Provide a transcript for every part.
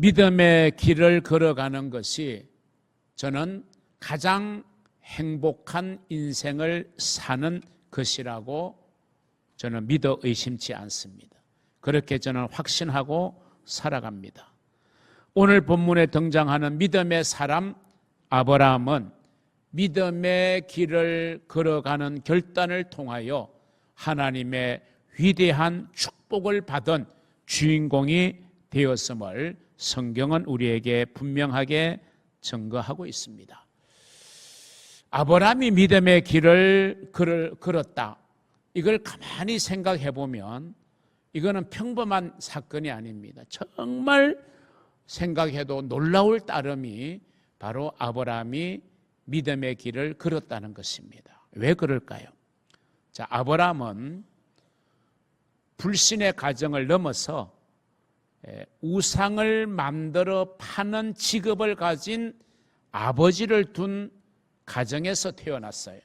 믿음의 길을 걸어가는 것이 저는 가장 행복한 인생을 사는 것이라고 저는 믿어 의심치 않습니다. 그렇게 저는 확신하고 살아갑니다. 오늘 본문에 등장하는 믿음의 사람 아브라함은 믿음의 길을 걸어가는 결단을 통하여 하나님의 위대한 축복을 받은 주인공이 되었음을 성경은 우리에게 분명하게 증거하고 있습니다. 아브라함이 믿음의 길을 걸었다. 이걸 가만히 생각해 보면 이거는 평범한 사건이 아닙니다. 정말 생각해도 놀라울 따름이 바로 아브라함이 믿음의 길을 걸었다는 것입니다. 왜 그럴까요? 자, 아브라함은 불신의 가정을 넘어서 우상을 만들어 파는 직업을 가진 아버지를 둔 가정에서 태어났어요.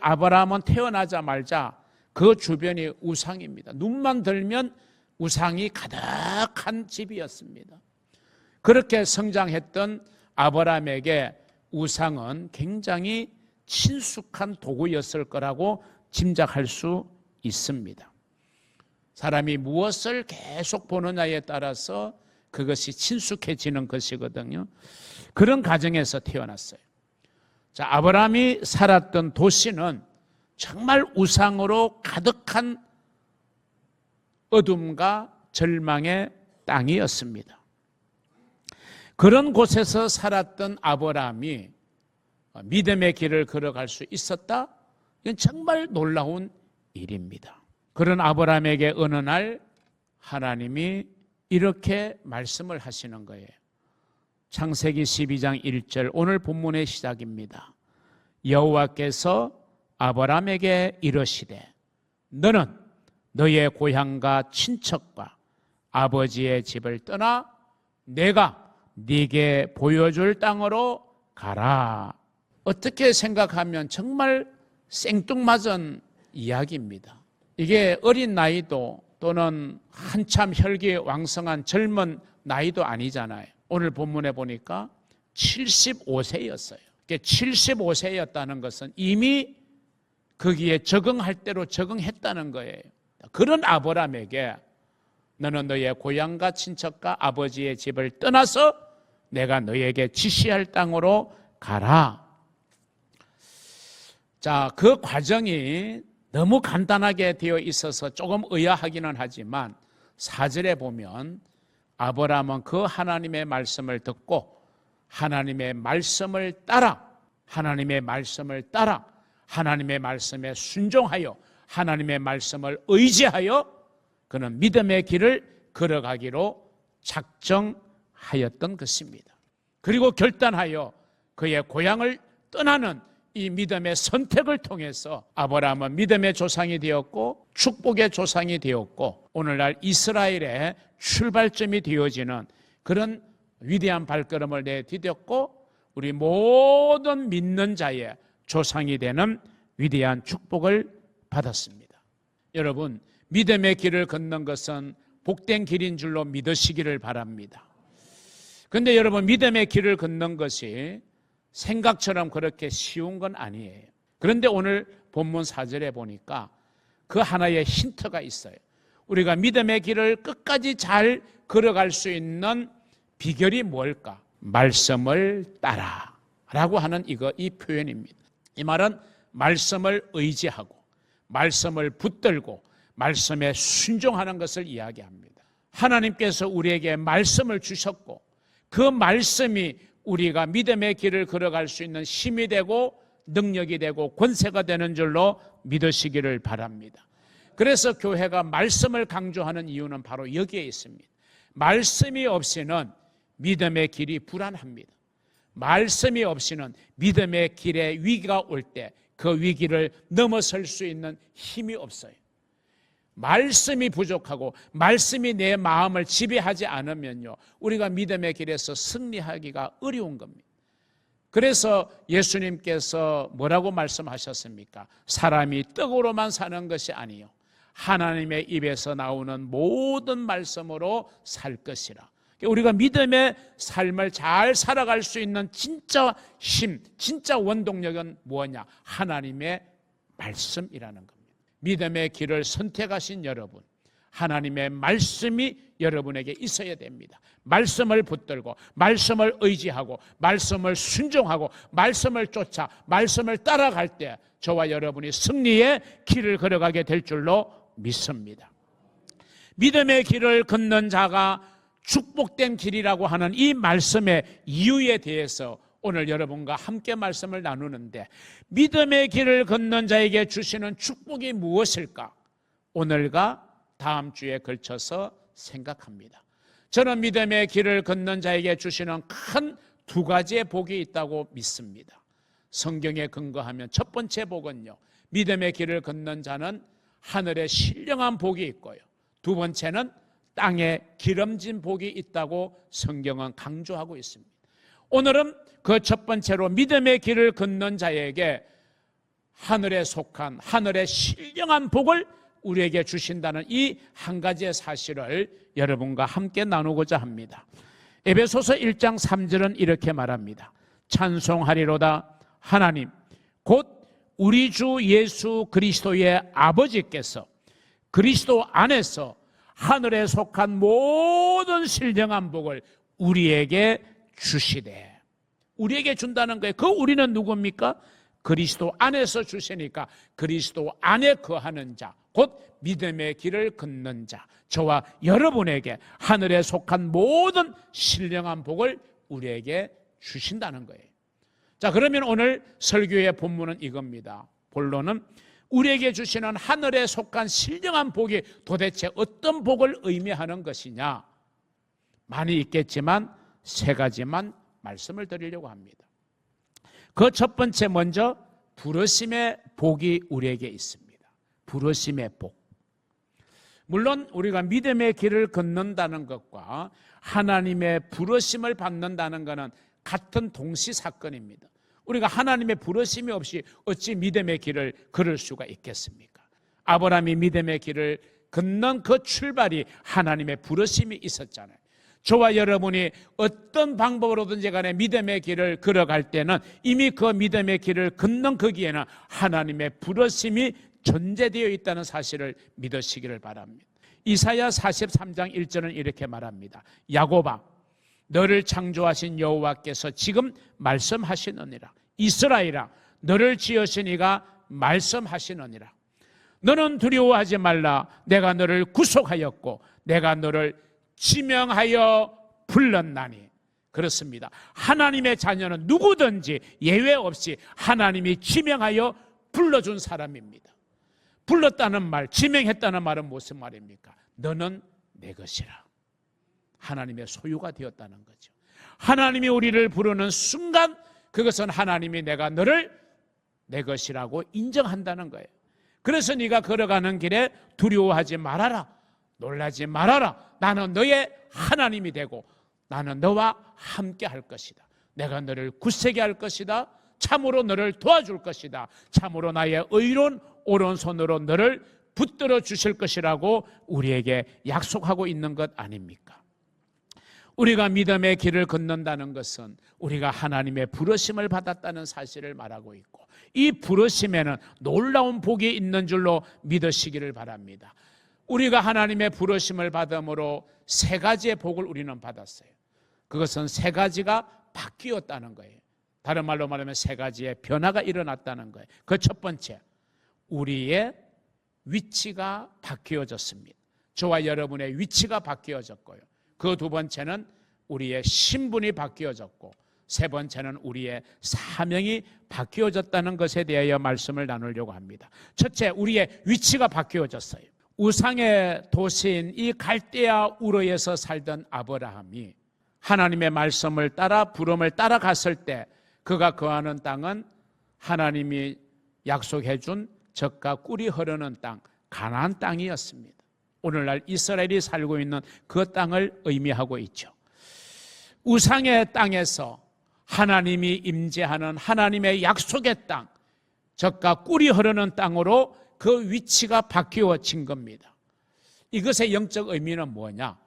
아브라함은 태어나자마자 그 주변이 우상입니다. 눈만 들면 우상이 가득한 집이었습니다. 그렇게 성장했던 아브라함에게 우상은 굉장히 친숙한 도구였을 거라고 짐작할 수 있습니다. 사람이 무엇을 계속 보느냐에 따라서 그것이 친숙해지는 것이거든요. 그런 가정에서 태어났어요. 자, 아브라함이 살았던 도시는 정말 우상으로 가득한 어둠과 절망의 땅이었습니다. 그런 곳에서 살았던 아브라함이 믿음의 길을 걸어갈 수 있었다? 이건 정말 놀라운 일입니다. 그런 아브라함에게 어느 날 하나님이 이렇게 말씀을 하시는 거예요. 창세기 12장 1절 오늘 본문의 시작입니다. 여호와께서 아브라함에게 이르시되 너는 너의 고향과 친척과 아버지의 집을 떠나 내가 네게 보여줄 땅으로 가라. 어떻게 생각하면 정말 생뚱맞은 이야기입니다. 이게 어린 나이도 또는 한참 혈기왕성한 젊은 나이도 아니잖아요. 오늘 본문에 보니까 75세였어요. 75세였다는 것은 이미 거기에 적응할 대로 적응했다는 거예요. 그런 아브라함에게 너는 너의 고향과 친척과 아버지의 집을 떠나서 내가 너에게 지시할 땅으로 가라. 자, 그 과정이 너무 간단하게 되어 있어서 조금 의아하기는 하지만 4절에 보면 아브라함은 그 하나님의 말씀을 듣고 하나님의 말씀을 따라 하나님의 말씀에 순종하여 하나님의 말씀을 의지하여 그는 믿음의 길을 걸어가기로 작정하였던 것입니다. 그리고 결단하여 그의 고향을 떠나는 이 믿음의 선택을 통해서 아브라함은 믿음의 조상이 되었고 축복의 조상이 되었고 오늘날 이스라엘의 출발점이 되어지는 그런 위대한 발걸음을 내디뎠고 우리 모든 믿는 자의 조상이 되는 위대한 축복을 받았습니다. 여러분, 믿음의 길을 걷는 것은 복된 길인 줄로 믿으시기를 바랍니다. 그런데 여러분, 믿음의 길을 걷는 것이 생각처럼 그렇게 쉬운 건 아니에요. 그런데 오늘 본문 4절에 보니까 그 하나의 힌트가 있어요. 우리가 믿음의 길을 끝까지 잘 걸어갈 수 있는 비결이 뭘까? 말씀을 따라 라고 하는 이 표현입니다. 이 말은 말씀을 의지하고 말씀을 붙들고 말씀에 순종하는 것을 이야기합니다. 하나님께서 우리에게 말씀을 주셨고 그 말씀이 우리가 믿음의 길을 걸어갈 수 있는 힘이 되고 능력이 되고 권세가 되는 줄로 믿으시기를 바랍니다. 그래서 교회가 말씀을 강조하는 이유는 바로 여기에 있습니다. 말씀이 없이는 믿음의 길이 불안합니다. 말씀이 없이는 믿음의 길에 위기가 올 때 그 위기를 넘어설 수 있는 힘이 없어요. 말씀이 부족하고 말씀이 내 마음을 지배하지 않으면요, 우리가 믿음의 길에서 승리하기가 어려운 겁니다. 그래서 예수님께서 뭐라고 말씀하셨습니까? 사람이 떡으로만 사는 것이 아니요 하나님의 입에서 나오는 모든 말씀으로 살 것이라. 우리가 믿음의 삶을 잘 살아갈 수 있는 진짜 힘, 진짜 원동력은 뭐냐? 하나님의 말씀이라는 겁니다. 믿음의 길을 선택하신 여러분, 하나님의 말씀이 여러분에게 있어야 됩니다. 말씀을 붙들고, 말씀을 의지하고, 말씀을 순종하고, 말씀을 쫓아, 말씀을 따라갈 때 저와 여러분이 승리의 길을 걸어가게 될 줄로 믿습니다. 믿음의 길을 걷는 자가 축복된 길이라고 하는 이 말씀의 이유에 대해서 오늘 여러분과 함께 말씀을 나누는데, 믿음의 길을 걷는 자에게 주시는 축복이 무엇일까? 오늘과 다음 주에 걸쳐서 생각합니다. 저는 믿음의 길을 걷는 자에게 주시는 큰 두 가지의 복이 있다고 믿습니다. 성경에 근거하면 첫 번째 복은요, 믿음의 길을 걷는 자는 하늘에 신령한 복이 있고요, 두 번째는 땅에 기름진 복이 있다고 성경은 강조하고 있습니다. 오늘은 그 첫 번째로 믿음의 길을 걷는 자에게 하늘에 속한, 하늘의 신령한 복을 우리에게 주신다는 이 한 가지의 사실을 여러분과 함께 나누고자 합니다. 에베소서 1장 3절은 이렇게 말합니다. 찬송하리로다 하나님 곧 우리 주 예수 그리스도의 아버지께서 그리스도 안에서 하늘에 속한 모든 신령한 복을 우리에게 주시되, 우리에게 준다는 거예요. 그 우리는 누굽니까? 그리스도 안에서 주시니까 그리스도 안에 거하는 자, 곧 믿음의 길을 걷는 자, 저와 여러분에게 하늘에 속한 모든 신령한 복을 우리에게 주신다는 거예요. 자, 그러면 오늘 설교의 본문은 이겁니다. 본론은 우리에게 주시는 하늘에 속한 신령한 복이 도대체 어떤 복을 의미하는 것이냐? 많이 있겠지만 세 가지만 말씀을 드리려고 합니다. 그 첫 번째, 먼저 부르심의 복이 우리에게 있습니다. 부르심의 복. 물론 우리가 믿음의 길을 걷는다는 것과 하나님의 부르심을 받는다는 것은 같은 동시 사건입니다. 우리가 하나님의 부르심이 없이 어찌 믿음의 길을 걸을 수가 있겠습니까? 아브라함이 믿음의 길을 걷는 그 출발이 하나님의 부르심이 있었잖아요. 저와 여러분이 어떤 방법으로든지 간에 믿음의 길을 걸어갈 때는 이미 그 믿음의 길을 걷는 거기에는 하나님의 부르심이 존재되어 있다는 사실을 믿으시기를 바랍니다. 이사야 43장 1절은 이렇게 말합니다. 야곱아, 너를 창조하신 여호와께서 지금 말씀하시느니라. 이스라엘아, 너를 지으신 이가 말씀하시느니라. 너는 두려워하지 말라. 내가 너를 구속하였고 내가 너를 지명하여 불렀나니. 그렇습니다. 하나님의 자녀는 누구든지 예외 없이 하나님이 지명하여 불러준 사람입니다. 불렀다는 말, 지명했다는 말은 무슨 말입니까? 너는 내 것이라. 하나님의 소유가 되었다는 거죠. 하나님이 우리를 부르는 순간 그것은 하나님이 내가 너를 내 것이라고 인정한다는 거예요. 그래서 네가 걸어가는 길에 두려워하지 말아라. 놀라지 말아라. 나는 너의 하나님이 되고 나는 너와 함께 할 것이다. 내가 너를 굳세게 할 것이다. 참으로 너를 도와줄 것이다. 참으로 나의 의로운 오른손으로 너를 붙들어 주실 것이라고 우리에게 약속하고 있는 것 아닙니까? 우리가 믿음의 길을 걷는다는 것은 우리가 하나님의 부르심을 받았다는 사실을 말하고 있고, 이 부르심에는 놀라운 복이 있는 줄로 믿으시기를 바랍니다. 우리가 하나님의 부르심을 받음으로 세 가지의 복을 우리는 받았어요. 그것은 세 가지가 바뀌었다는 거예요. 다른 말로 말하면 세 가지의 변화가 일어났다는 거예요. 그 첫 번째, 우리의 위치가 바뀌어졌습니다. 저와 여러분의 위치가 바뀌어졌고요. 그 두 번째는 우리의 신분이 바뀌어졌고, 세 번째는 우리의 사명이 바뀌어졌다는 것에 대하여 말씀을 나누려고 합니다. 첫째, 우리의 위치가 바뀌어졌어요. 우상의 도시인 이 갈대아 우르에서 살던 아브라함이 하나님의 말씀을 따라 부름을 따라갔을 때 그가 거하는 땅은 하나님이 약속해 준 젖과 꿀이 흐르는 땅, 가나안 땅이었습니다. 오늘날 이스라엘이 살고 있는 그 땅을 의미하고 있죠. 우상의 땅에서 하나님이 임재하는 하나님의 약속의 땅, 젖과 꿀이 흐르는 땅으로 그 위치가 바뀌어진 겁니다. 이것의 영적 의미는 뭐냐?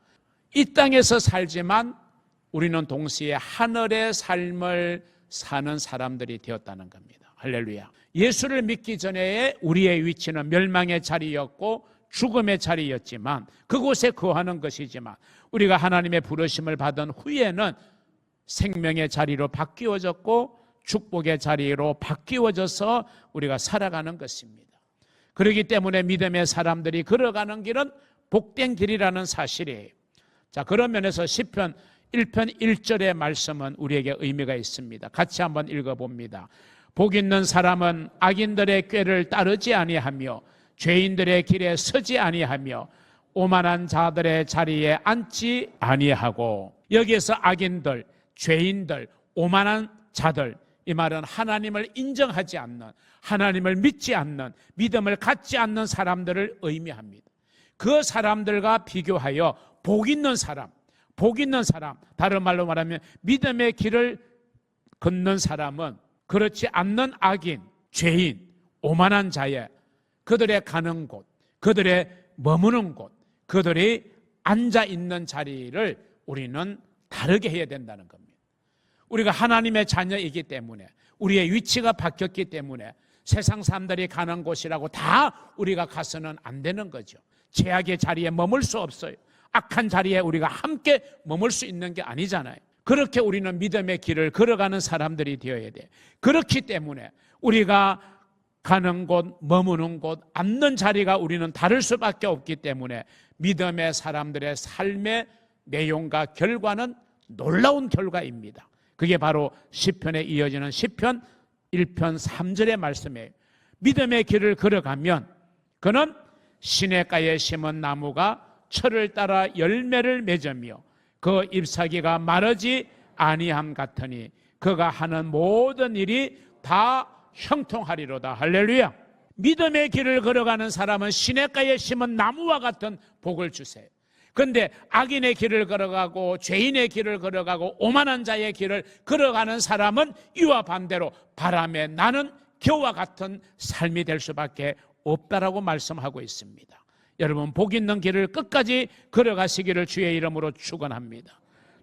이 땅에서 살지만 우리는 동시에 하늘의 삶을 사는 사람들이 되었다는 겁니다. 할렐루야. 예수를 믿기 전에 우리의 위치는 멸망의 자리였고 죽음의 자리였지만, 그곳에 거하는 것이지만, 우리가 하나님의 부르심을 받은 후에는 생명의 자리로 바뀌어졌고 축복의 자리로 바뀌어져서 우리가 살아가는 것입니다. 그렇기 때문에 믿음의 사람들이 걸어가는 길은 복된 길이라는 사실이에요. 자, 그런 면에서 시편 1편 1절의 말씀은 우리에게 의미가 있습니다. 같이 한번 읽어봅니다. 복 있는 사람은 악인들의 꾀를 따르지 아니하며 죄인들의 길에 서지 아니하며 오만한 자들의 자리에 앉지 아니하고. 여기에서 악인들, 죄인들, 오만한 자들, 이 말은 하나님을 인정하지 않는, 하나님을 믿지 않는, 믿음을 갖지 않는 사람들을 의미합니다. 그 사람들과 비교하여 복 있는 사람, 다른 말로 말하면 믿음의 길을 걷는 사람은 그렇지 않는 악인, 죄인, 오만한 자의 그들의 가는 곳, 그들의 머무는 곳, 그들이 앉아있는 자리를 우리는 다르게 해야 된다는 겁니다. 우리가 하나님의 자녀이기 때문에, 우리의 위치가 바뀌었기 때문에 세상 사람들이 가는 곳이라고 다 우리가 가서는 안 되는 거죠. 죄악의 자리에 머물 수 없어요. 악한 자리에 우리가 함께 머물 수 있는 게 아니잖아요. 그렇게 우리는 믿음의 길을 걸어가는 사람들이 되어야 돼. 그렇기 때문에 우리가 가는 곳, 머무는 곳, 앉는 자리가 우리는 다를 수밖에 없기 때문에 믿음의 사람들의 삶의 내용과 결과는 놀라운 결과입니다. 그게 바로 시편에 이어지는 시편 1편 3절의 말씀이에요. 믿음의 길을 걸어가면 그는 시냇가에 심은 나무가 철을 따라 열매를 맺으며 그 잎사귀가 마르지 아니함 같으니 그가 하는 모든 일이 다 형통하리로다. 할렐루야. 믿음의 길을 걸어가는 사람은 시냇가에 심은 나무와 같은 복을 주세요. 그런데 악인의 길을 걸어가고 죄인의 길을 걸어가고 오만한 자의 길을 걸어가는 사람은 이와 반대로 바람에 나는 겨와 같은 삶이 될 수밖에 없다라고 말씀하고 있습니다. 여러분, 복 있는 길을 끝까지 걸어가시기를 주의 이름으로 축원합니다.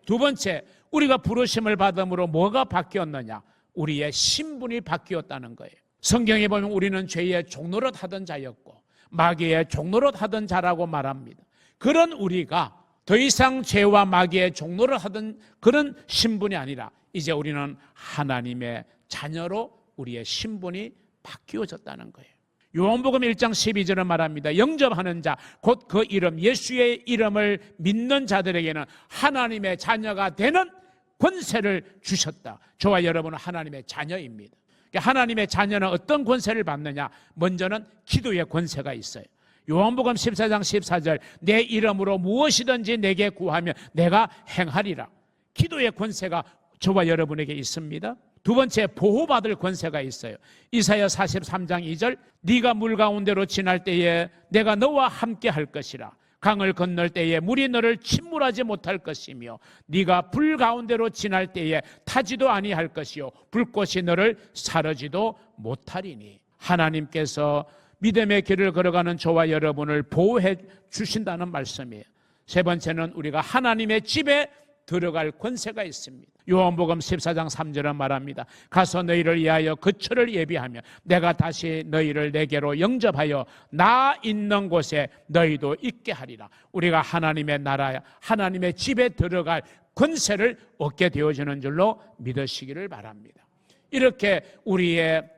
두 번째, 우리가 부르심을 받음으로 뭐가 바뀌었느냐? 우리의 신분이 바뀌었다는 거예요. 성경에 보면 우리는 죄의 종노릇 하던 자였고 마귀의 종노릇 하던 자라고 말합니다. 그런 우리가 더 이상 죄와 마귀의 종노릇 하던 그런 신분이 아니라 이제 우리는 하나님의 자녀로 우리의 신분이 바뀌어졌다는 거예요. 요한복음 1장 12절은 말합니다. 영접하는 자, 곧 그 이름 예수의 이름을 믿는 자들에게는 하나님의 자녀가 되는 권세를 주셨다. 저와 여러분은 하나님의 자녀입니다. 하나님의 자녀는 어떤 권세를 받느냐? 먼저는 기도의 권세가 있어요. 요한복음 14장 14절, 내 이름으로 무엇이든지 내게 구하면 내가 행하리라. 기도의 권세가 저와 여러분에게 있습니다. 두 번째, 보호받을 권세가 있어요. 이사야 43장 2절, 네가 물 가운데로 지날 때에 내가 너와 함께 할 것이라. 강을 건널 때에 물이 너를 침몰하지 못할 것이며 네가 불 가운데로 지날 때에 타지도 아니할 것이요 불꽃이 너를 사르지도 못하리니. 하나님께서 믿음의 길을 걸어가는 저와 여러분을 보호해 주신다는 말씀이에요. 세 번째는 우리가 하나님의 집에 들어갈 권세가 있습니다. 요한복음 14장 3절은 말합니다. 가서 너희를 위하여 거처를 예비하며 내가 다시 너희를 내게로 영접하여 나 있는 곳에 너희도 있게 하리라. 우리가 하나님의 나라, 하나님의 집에 들어갈 권세를 얻게 되어지는 줄로 믿으시기를 바랍니다. 이렇게 우리의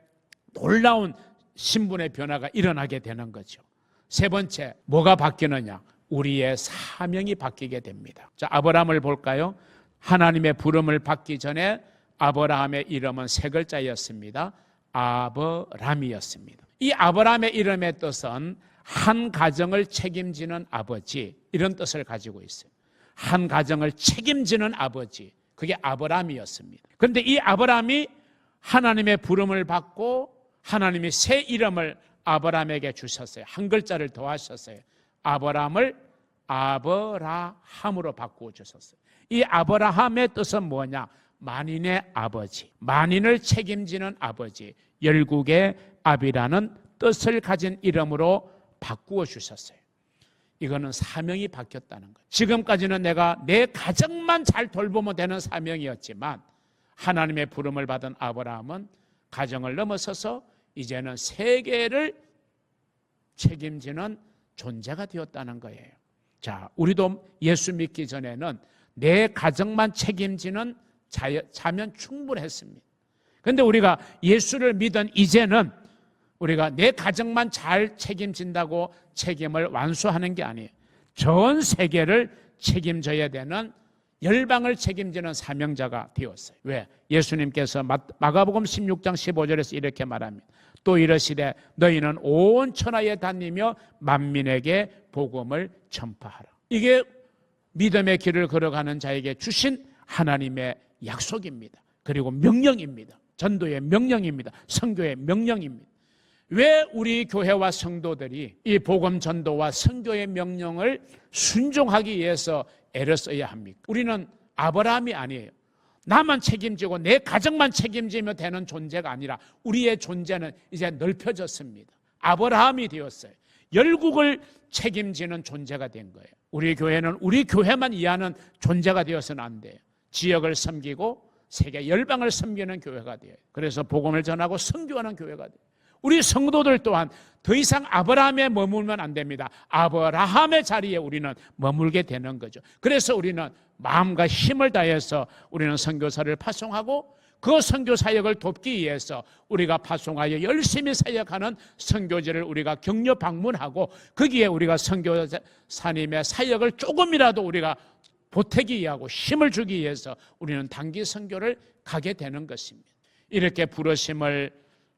놀라운 신분의 변화가 일어나게 되는 거죠. 세 번째, 뭐가 바뀌느냐? 우리의 사명이 바뀌게 됩니다. 자, 아브라함을 볼까요? 하나님의 부름을 받기 전에 아브라함의 이름은 세 글자였습니다. 아브람이었습니다. 이 아브라함의 이름의 뜻은 한 가정을 책임지는 아버지, 이런 뜻을 가지고 있어요. 한 가정을 책임지는 아버지, 그게 아브람이었습니다. 그런데 이 아브람이 하나님의 부름을 받고 하나님이 새 이름을 아브람에게 주셨어요. 한 글자를 더하셨어요. 아브람을 아브라함으로 바꾸어 주셨어요. 이 아브라함의 뜻은 뭐냐? 만인의 아버지, 만인을 책임지는 아버지, 열국의 아비라는 뜻을 가진 이름으로 바꾸어 주셨어요. 이거는 사명이 바뀌었다는 거예요. 지금까지는 내가 내 가정만 잘 돌보면 되는 사명이었지만 하나님의 부름을 받은 아브라함은 가정을 넘어서서 이제는 세계를 책임지는 존재가 되었다는 거예요. 자, 우리도 예수 믿기 전에는 내 가정만 책임지는 자면 충분했습니다. 그런데 우리가 예수를 믿은 이제는 우리가 내 가정만 잘 책임진다고 책임을 완수하는 게 아니에요. 전 세계를 책임져야 되는, 열방을 책임지는 사명자가 되었어요. 왜? 예수님께서 마가복음 16장 15절에서 이렇게 말합니다. 또 이르시되 너희는 온 천하에 다니며 만민에게 복음을 전파하라. 이게 믿음의 길을 걸어가는 자에게 주신 하나님의 약속입니다. 그리고 명령입니다. 전도의 명령입니다. 선교의 명령입니다. 왜 우리 교회와 성도들이 이 복음 전도와 선교의 명령을 순종하기 위해서 애를 써야 합니까? 우리는 아브라함이 아니에요. 나만 책임지고 내 가정만 책임지면 되는 존재가 아니라 우리의 존재는 이제 넓혀졌습니다. 아브라함이 되었어요. 열국을 책임지는 존재가 된 거예요. 우리 교회는 우리 교회만 이해하는 존재가 되어서는 안 돼요. 지역을 섬기고 세계 열방을 섬기는 교회가 돼요. 그래서 복음을 전하고 선교하는 교회가 돼요. 우리 성도들 또한 더 이상 아브라함에 머물면 안 됩니다. 아브라함의 자리에 우리는 머물게 되는 거죠. 그래서 우리는 마음과 힘을 다해서 우리는 선교사를 파송하고 그 선교 사역을 돕기 위해서 우리가 파송하여 열심히 사역하는 선교지를 우리가 격려 방문하고 거기에 우리가 선교사님의 사역을 조금이라도 우리가 보태기 위하고 힘을 주기 위해서 우리는 단기 선교를 가게 되는 것입니다. 이렇게 부르심을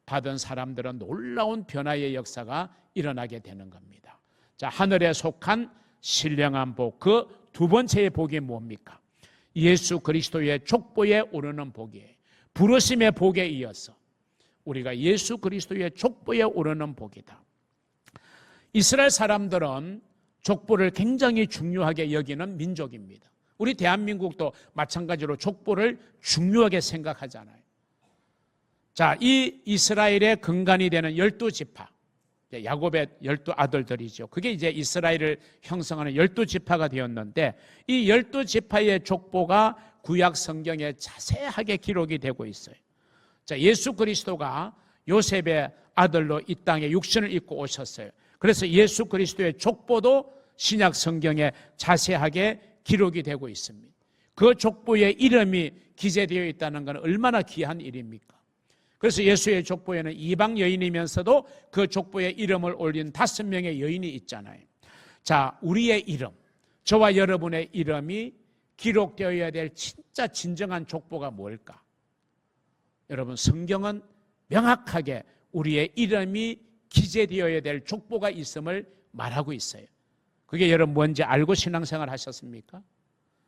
받은 사람들은 놀라운 변화의 역사가 일어나게 되는 겁니다. 자, 하늘에 속한 신령한 복, 그 두 번째의 복이 뭡니까? 예수 그리스도의 족보에 오르는 복이에요. 부르심의 복에 이어서 우리가 예수 그리스도의 족보에 오르는 복이다. 이스라엘 사람들은 족보를 굉장히 중요하게 여기는 민족입니다. 우리 대한민국도 마찬가지로 족보를 중요하게 생각하잖아요. 자, 이 이스라엘의 근간이 되는 12지파, 야곱의 12아들들이죠. 그게 이제 이스라엘을 형성하는 12지파가 되었는데 이 12지파의 족보가 구약 성경에 자세하게 기록이 되고 있어요. 자, 예수 그리스도가 요셉의 아들로 이 땅에 육신을 입고 오셨어요. 그래서 예수 그리스도의 족보도 신약 성경에 자세하게 기록이 되고 있습니다. 그 족보의 이름이 기재되어 있다는 건 얼마나 귀한 일입니까? 그래서 예수의 족보에는 이방 여인이면서도 그 족보에 이름을 올린 5명의 여인이 있잖아요. 자, 우리의 이름, 저와 여러분의 이름이 기록되어야 될 진짜 진정한 족보가 뭘까? 여러분, 성경은 명확하게 우리의 이름이 기재되어야 될 족보가 있음을 말하고 있어요. 그게 여러분 뭔지 알고 신앙생활 하셨습니까?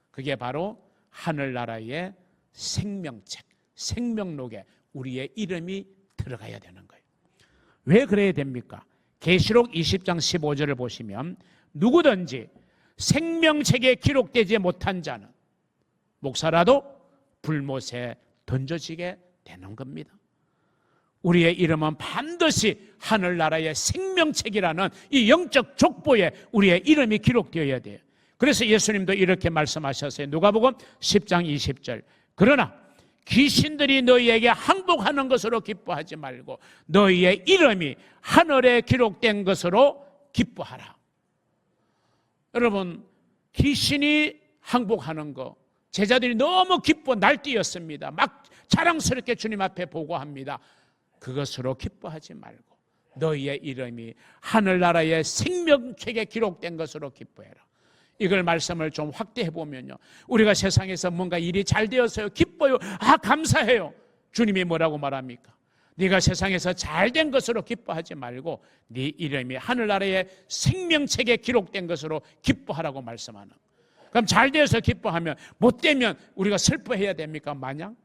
그게 바로 하늘나라의 생명책, 생명록에 우리의 이름이 들어가야 되는 거예요. 왜 그래야 됩니까? 계시록 20장 15절을 보시면 누구든지 생명책에 기록되지 못한 자는 목사라도 불못에 던져지게 되는 겁니다. 우리의 이름은 반드시 하늘나라의 생명책이라는 이 영적 족보에 우리의 이름이 기록되어야 돼요. 그래서 예수님도 이렇게 말씀하셨어요. 누가복음 10장 20절. 그러나 귀신들이 너희에게 항복하는 것으로 기뻐하지 말고 너희의 이름이 하늘에 기록된 것으로 기뻐하라. 여러분, 귀신이 항복하는 거 제자들이 너무 기뻐 날뛰었습니다. 막 자랑스럽게 주님 앞에 보고합니다. 그것으로 기뻐하지 말고 너희의 이름이 하늘나라의 생명책에 기록된 것으로 기뻐해라. 이걸 말씀을 좀 확대해 보면요, 우리가 세상에서 뭔가 일이 잘 되었어요, 기뻐요, 감사해요. 주님이 뭐라고 말합니까? 네가 세상에서 잘된 것으로 기뻐하지 말고 네 이름이 하늘나라의 생명책에 기록된 것으로 기뻐하라고 말씀하는. 그럼 잘 되어서 기뻐하면 못되면 우리가 슬퍼해야 됩니까? 마냥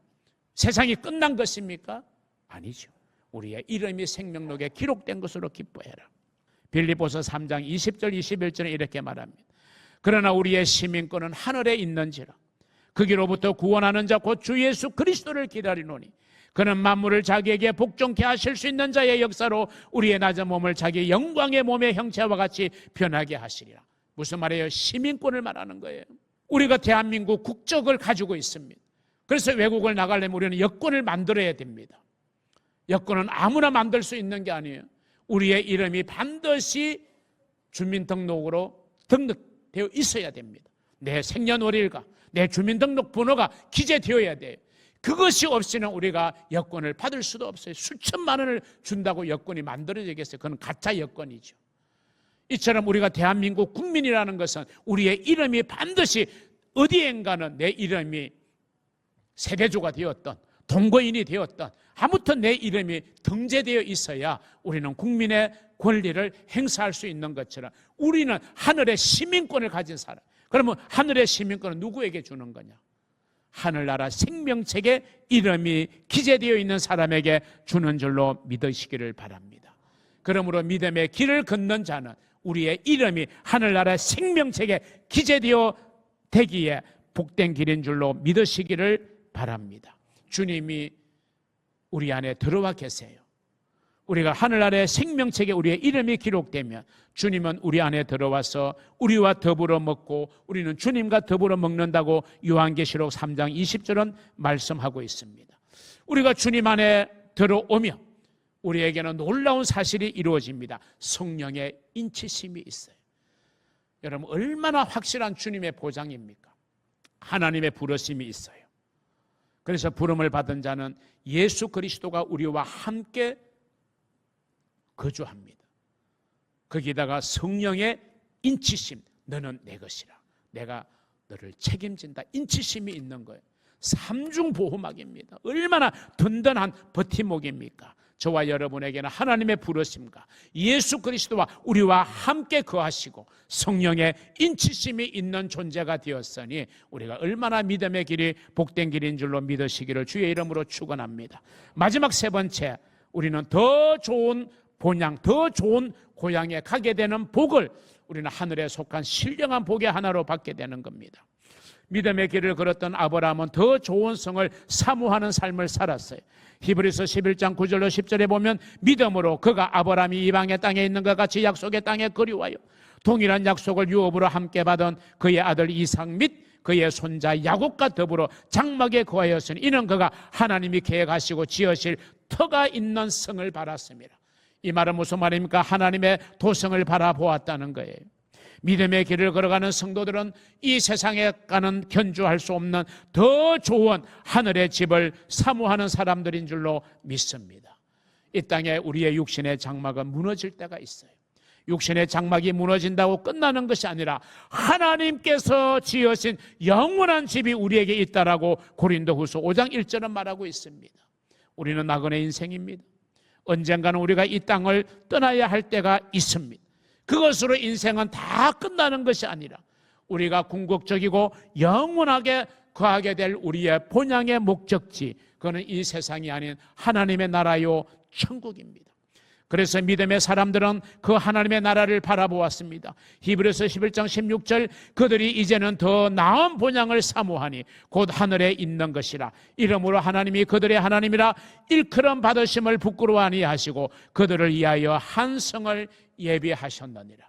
세상이 끝난 것입니까? 아니죠. 우리의 이름이 생명록에 기록된 것으로 기뻐해라. 빌립보서 3장 20절 21절에 이렇게 말합니다. 그러나 우리의 시민권은 하늘에 있는지라 거기로부터 구원하는 자 곧 주 예수 그리스도를 기다리노니 그는 만물을 자기에게 복종케 하실 수 있는 자의 역사로 우리의 낮은 몸을 자기 영광의 몸의 형체와 같이 변하게 하시리라. 무슨 말이에요? 시민권을 말하는 거예요. 우리가 대한민국 국적을 가지고 있습니다. 그래서 외국을 나가려면 우리는 여권을 만들어야 됩니다. 여권은 아무나 만들 수 있는 게 아니에요. 우리의 이름이 반드시 주민등록으로 등록되어 있어야 됩니다. 내 생년월일과 내 주민등록번호가 기재되어야 돼요. 그것이 없이는 우리가 여권을 받을 수도 없어요. 수천만 원을 준다고 여권이 만들어지겠어요? 그건 가짜 여권이죠. 이처럼 우리가 대한민국 국민이라는 것은 우리의 이름이 반드시 어디엔가는 내 이름이 세대주가 되었던 동거인이 되었던 아무튼 내 이름이 등재되어 있어야 우리는 국민의 권리를 행사할 수 있는 것처럼 우리는 하늘의 시민권을 가진 사람. 그러면 하늘의 시민권은 누구에게 주는 거냐? 하늘나라 생명책에 이름이 기재되어 있는 사람에게 주는 줄로 믿으시기를 바랍니다. 그러므로 믿음의 길을 걷는 자는 우리의 이름이 하늘나라 생명책에 기재되어 되기에 복된 길인 줄로 믿으시기를 바랍니다. 주님이 우리 안에 들어와 계세요. 우리가 하늘나라의 생명책에 우리의 이름이 기록되면 주님은 우리 안에 들어와서 우리와 더불어 먹고 우리는 주님과 더불어 먹는다고 요한계시록 3장 20절은 말씀하고 있습니다. 우리가 주님 안에 들어오면 우리에게는 놀라운 사실이 이루어집니다. 성령의 인치심이 있어요. 여러분 얼마나 확실한 주님의 보장입니까? 하나님의 부르심이 있어요. 그래서 부름을 받은 자는 예수 그리스도가 우리와 함께 거주합니다. 거기다가 성령의 인치심, 너는 내 것이라, 내가 너를 책임진다, 인치심이 있는 거예요. 삼중 보호막입니다. 얼마나 든든한 버팀목입니까? 저와 여러분에게는 하나님의 부르심과 예수 그리스도와 우리와 함께 거하시고 성령의 인치심이 있는 존재가 되었으니 우리가 얼마나 믿음의 길이 복된 길인 줄로 믿으시기를 주의 이름으로 축원합니다. 마지막 세 번째, 우리는 더 좋은 본향, 더 좋은 고향에 가게 되는 복을 우리는 하늘에 속한 신령한 복의 하나로 받게 되는 겁니다. 믿음의 길을 걸었던 아브라함은 더 좋은 성을 사모하는 삶을 살았어요. 히브리서 11장 9절로 10절에 보면 믿음으로 그가 아브라함이 이방의 땅에 있는 것 같이 약속의 땅에 거류하여 동일한 약속을 유업으로 함께 받은 그의 아들 이삭 및 그의 손자 야곱과 더불어 장막에 거하였으니 이는 그가 하나님이 계획하시고 지으실 터가 있는 성을 바랐습니다. 이 말은 무슨 말입니까? 하나님의 도성을 바라보았다는 거예요. 믿음의 길을 걸어가는 성도들은 이 세상에 가는 견주할 수 없는 더 좋은 하늘의 집을 사모하는 사람들인 줄로 믿습니다. 이 땅에 우리의 육신의 장막은 무너질 때가 있어요. 육신의 장막이 무너진다고 끝나는 것이 아니라 하나님께서 지으신 영원한 집이 우리에게 있다라고 고린도후서 5장 1절은 말하고 있습니다. 우리는 나그네 인생입니다. 언젠가는 우리가 이 땅을 떠나야 할 때가 있습니다. 그것으로 인생은 다 끝나는 것이 아니라 우리가 궁극적이고 영원하게 거하게 될 우리의 본향의 목적지, 그거는 이 세상이 아닌 하나님의 나라요 천국입니다. 그래서 믿음의 사람들은 그 하나님의 나라를 바라보았습니다. 히브리서 11장 16절 그들이 이제는 더 나은 본향을 사모하니 곧 하늘에 있는 것이라. 이러므로 하나님이 그들의 하나님이라 일컬음 받으심을 부끄러워 아니하시고 그들을 위하여 한 성을 예비하셨느니라.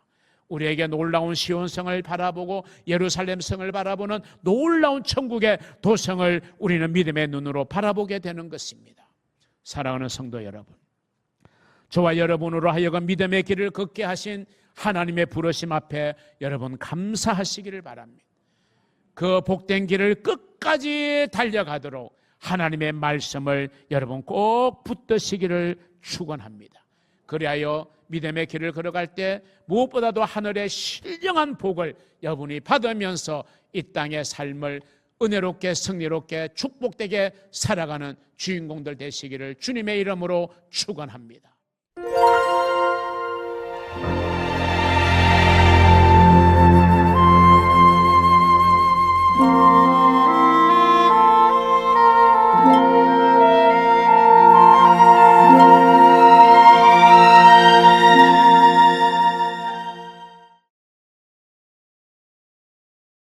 우리에게 놀라운 시온성을 바라보고 예루살렘 성을 바라보는 놀라운 천국의 도성을 우리는 믿음의 눈으로 바라보게 되는 것입니다. 사랑하는 성도 여러분, 저와 여러분으로 하여금 믿음의 길을 걷게 하신 하나님의 부르심 앞에 여러분 감사하시기를 바랍니다. 그 복된 길을 끝까지 달려가도록 하나님의 말씀을 여러분 꼭 붙드시기를 축원합니다. 그리하여 믿음의 길을 걸어갈 때 무엇보다도 하늘의 신령한 복을 여러분이 받으면서 이 땅의 삶을 은혜롭게 승리롭게 축복되게 살아가는 주인공들 되시기를 주님의 이름으로 축원합니다.